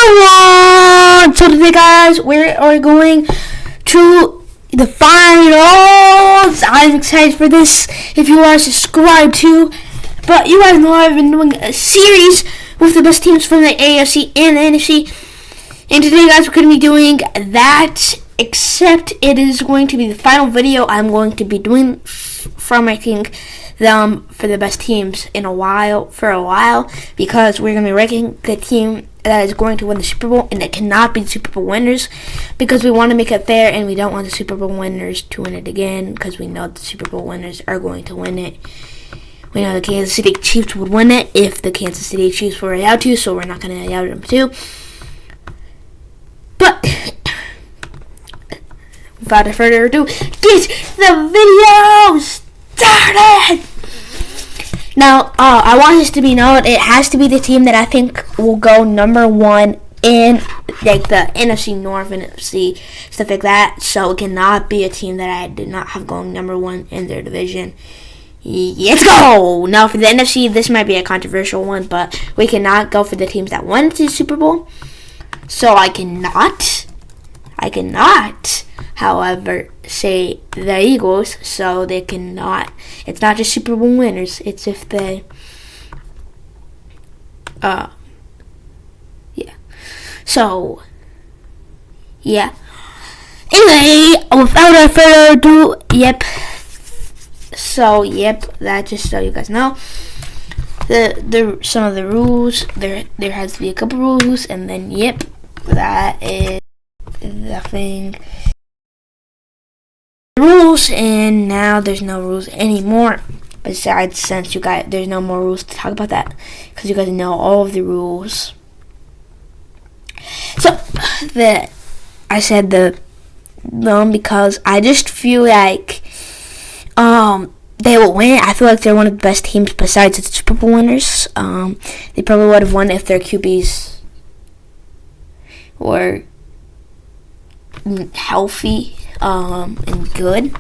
everyone! So today, guys, we are going to the finals. I'm excited for this. If you are subscribed to, but you guys know I've been doing a series with the best teams from the AFC and the NFC. And today, guys, we're going to be doing that, except it is going to be the final video I'm going to be doing from ranking them for the best teams for a while, because we're going to be ranking the team that is going to win the Super Bowl, and it cannot be the Super Bowl winners, because we want to make it fair, and we don't want the Super Bowl winners to win it again, because we know the Super Bowl winners are going to win it. We know the Kansas City Chiefs would win it if the Kansas City Chiefs were allowed to, so we're not going to allow them to. But without further ado, get the video started! Now, I want this to be known. It has to be the team that I think will go number one in like the NFC North and NFC stuff like that. So it cannot be a team that I did not have going number one in their division. Let's go! Now for the NFC, this might be a controversial one, but we cannot go for the teams that won the Super Bowl. So I cannot, however, say the Eagles, so they cannot. It's not just Super Bowl winners. It's if they, yeah. So, yeah. Anyway, without further ado, yep. So, yep, that just so you guys know. Some of the rules. There has to be a couple rules, and then yep, that is the thing. Rules, and now there's no rules anymore. Besides, since you guys, there's no more rules to talk about that, because you guys know all of the rules. So I said because I just feel like they will win. I feel like they're one of the best teams besides the Super Bowl winners. They probably would have won if their QBs were healthy and good.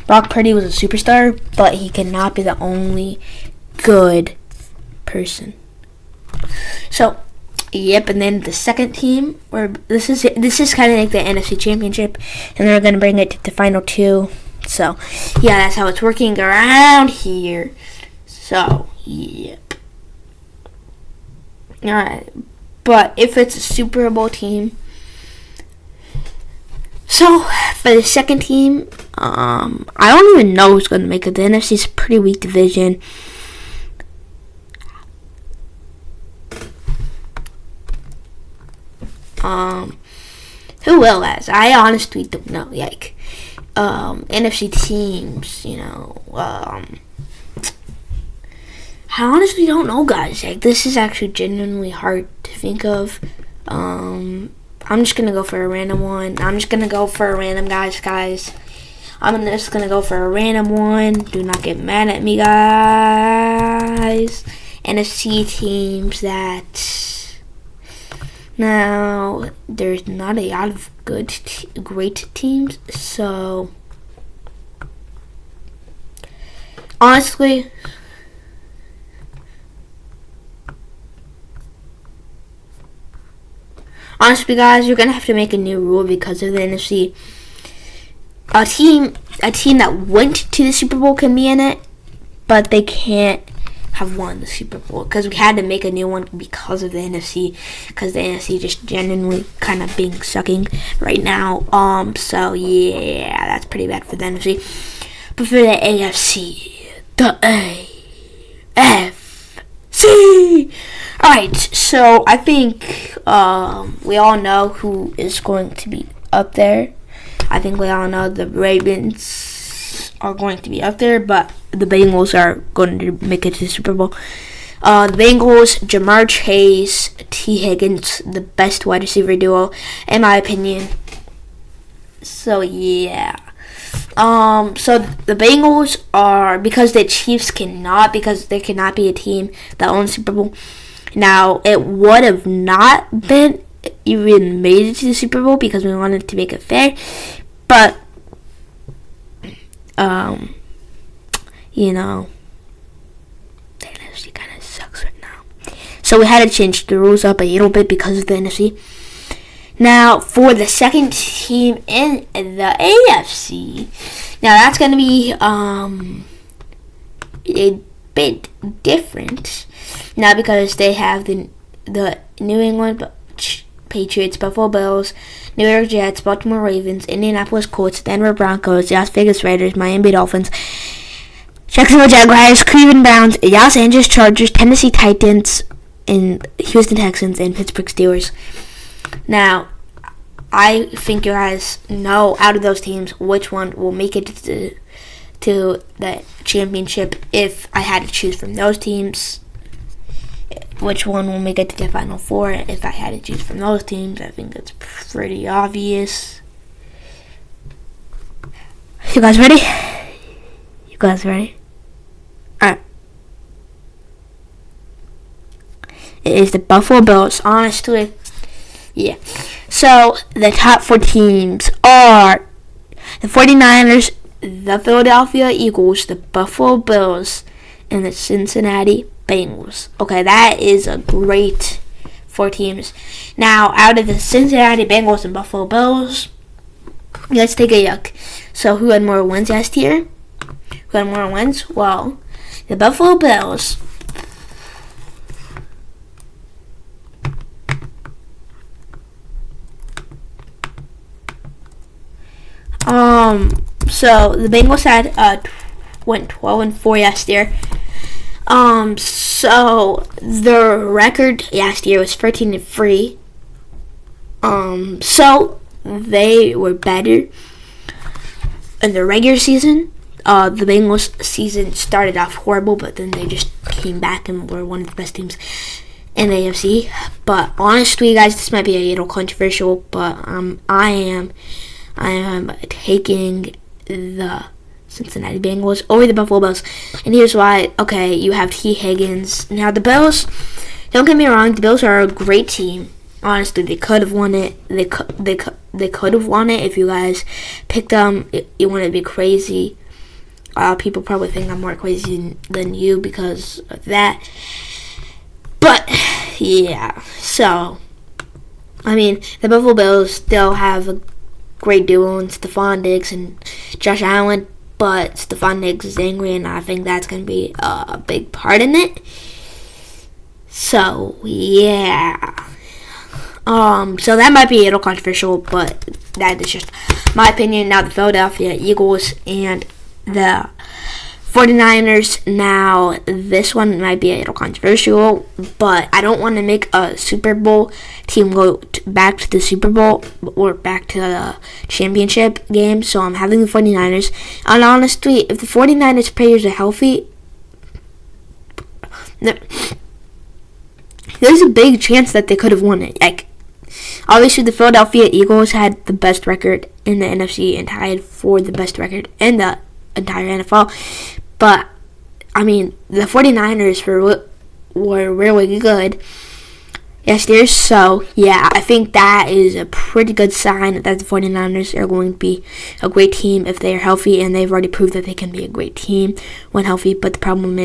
Brock Purdy was a superstar, but he cannot be the only good person. So, yep, and then the second team, where this is kind of like the NFC Championship, and they're gonna bring it to the final two. So, yeah, that's how it's working around here. So, yep. Alright. But if it's a Super Bowl team, so for the second team, I don't even know who's going to make it. The NFC is a pretty weak division. Who will as? I honestly don't know. Like, NFC teams, you know, I honestly don't know, guys. Like, this is actually genuinely hard to think of. I'm just gonna go for a random one. I'm just gonna go for a random, guys. I'm just gonna go for a random one. Do not get mad at me, guys. NFC teams that. Now, there's not a lot of great teams, so honestly, guys, you're gonna have to make a new rule because of the NFC. A team that went to the Super Bowl can be in it, but they can't have won the Super Bowl, because we had to make a new one because of the NFC, because the NFC just genuinely kind of being sucking right now. So yeah, that's pretty bad for the NFC. But for the AFC, the AFC. Alright, so I think we all know who is going to be up there. I think we all know the Ravens are going to be up there, but the Bengals are going to make it to the Super Bowl. The Bengals, Jamar Chase, T. Higgins, the best wide receiver duo, in my opinion. So, yeah. So the Bengals are, because the Chiefs cannot, because there cannot be a team that owns Super Bowl. Now, it would have not been even made it to the Super Bowl because we wanted to make it fair. But, you know, the NFC kind of sucks right now. So we had to change the rules up a little bit because of the NFC. Now, for the second team in the AFC, now that's going to be a bit different. Now, because they have the New England Patriots, Buffalo Bills, New York Jets, Baltimore Ravens, Indianapolis Colts, Denver Broncos, Las Vegas Raiders, Miami Dolphins, Jacksonville Jaguars, Cleveland Browns, Los Angeles Chargers, Tennessee Titans, and Houston Texans, and Pittsburgh Steelers. Now, I think you guys know out of those teams which one will make it to the championship. If I had to choose from those teams, which one will make it to the Final Four? If I had to choose from those teams, I think that's pretty obvious. You guys ready? You guys ready? Alright. It is the Buffalo Bills, honestly. Yeah. So, the top 4 teams are the 49ers, the Philadelphia Eagles, the Buffalo Bills, and the Cincinnati Bengals. Okay, that is a great 4 teams. Now, out of the Cincinnati Bengals and Buffalo Bills, let's take a look. So, who had more wins last year? Who had more wins? Well, the Buffalo Bills. So the Bengals went 12-4 last year. So their record last year was 13-3. So they were better in the regular season. The Bengals season started off horrible, but then they just came back and were one of the best teams in the AFC. But honestly, guys, this might be a little controversial, but I am taking the Cincinnati Bengals over the Buffalo Bills, and here's why. Okay, you have T. Higgins. Now the Bills, don't get me wrong, the Bills are a great team. Honestly, they could have won it. They could have won it if you guys picked them. You wouldn't be crazy. People probably think I'm more crazy than you because of that. But yeah, so I mean, the Buffalo Bills still have a great duo in Stephon Diggs and Josh Allen, but Stephon Diggs is angry, and I think that's going to be a big part in it. So, yeah. So that might be a little controversial, but that is just my opinion. Now, the Philadelphia Eagles and the 49ers. Now, this one might be a little controversial, but I don't want to make a Super Bowl team go back to the Super Bowl or back to the championship game, so I'm having the 49ers. And honestly, if the 49ers players are healthy, there's a big chance that they could have won it. Like, obviously, the Philadelphia Eagles had the best record in the NFC and tied for the best record in the entire NFL. But, I mean, the 49ers were really good yesterday. So, yeah, I think that is a pretty good sign that the 49ers are going to be a great team if they are healthy. And they've already proved that they can be a great team when healthy. But the problem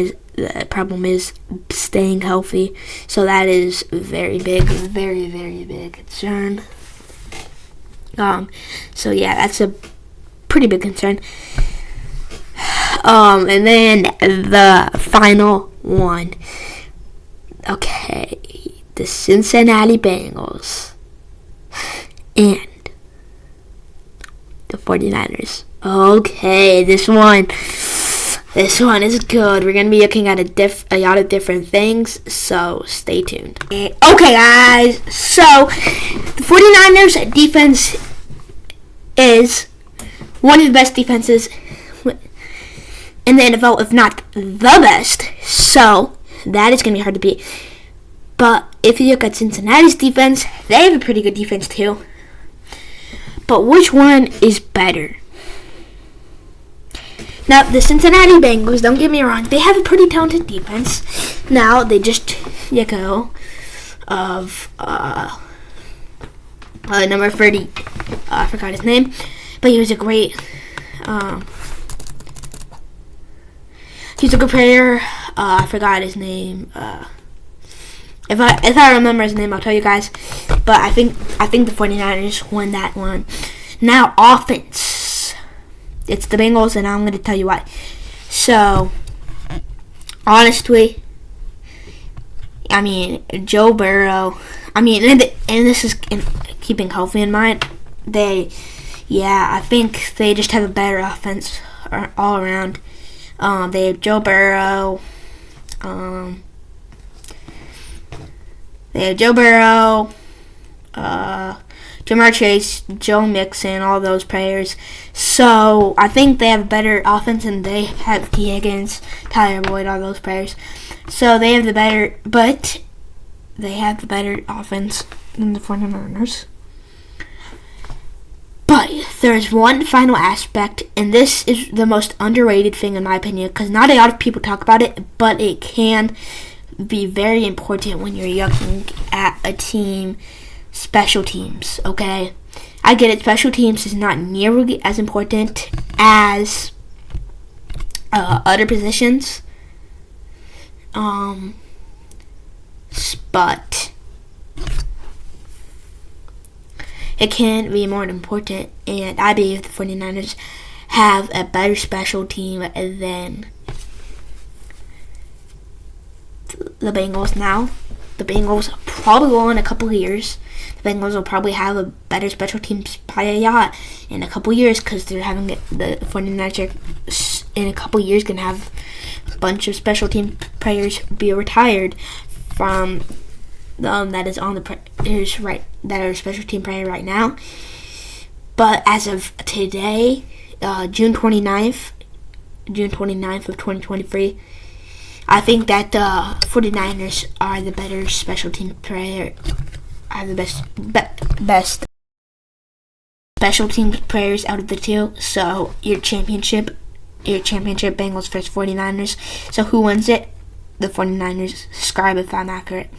is staying healthy. So that is very big, very, very big concern. So, yeah, that's a pretty big concern. And then the final one. Okay, the Cincinnati Bengals and the 49ers. Okay, this one is good. We're going to be looking at a lot of different things, so stay tuned. Okay, guys, so the 49ers defense is one of the best defenses in the NFL, if not the best. So that is going to be hard to beat. But if you look at Cincinnati's defense, they have a pretty good defense too. But which one is better? Now, the Cincinnati Bengals, don't get me wrong, they have a pretty talented defense. Now, they just let go of number 30. I forgot his name. But he was a great... he's a good player. I forgot his name. If I remember his name, I'll tell you guys. But I think the 49ers won that one. Now offense. It's the Bengals, and I'm going to tell you why. So, honestly, I mean, Joe Burrow. I mean, and this is keeping healthy in mind. I think they just have a better offense all around. They have Joe Burrow. Jamar Chase, Joe Mixon, all those players. So I think they have a better offense, and they have T. Higgins, Tyler Boyd, all those players. So they have the better offense than the 49ers. But there's one final aspect, and this is the most underrated thing in my opinion, because not a lot of people talk about it, but it can be very important when you're looking at a team. Special teams, okay? I get it, special teams is not nearly as important as other positions. But it can be more important, and I believe the 49ers have a better special team than the Bengals now. The Bengals probably will in a couple of years. The Bengals will probably have a better special teams by a yacht in a couple of years, because they're having the 49ers in a couple of years going to have a bunch of special team players be retired from that is on the players that are special team player right now. But as of today, June 29th of 2023, I think that the 49ers are the better special team player, are the best special team players out of the two. So your championship Bengals versus 49ers. So who wins it? The 49ers. Subscribe if I'm accurate.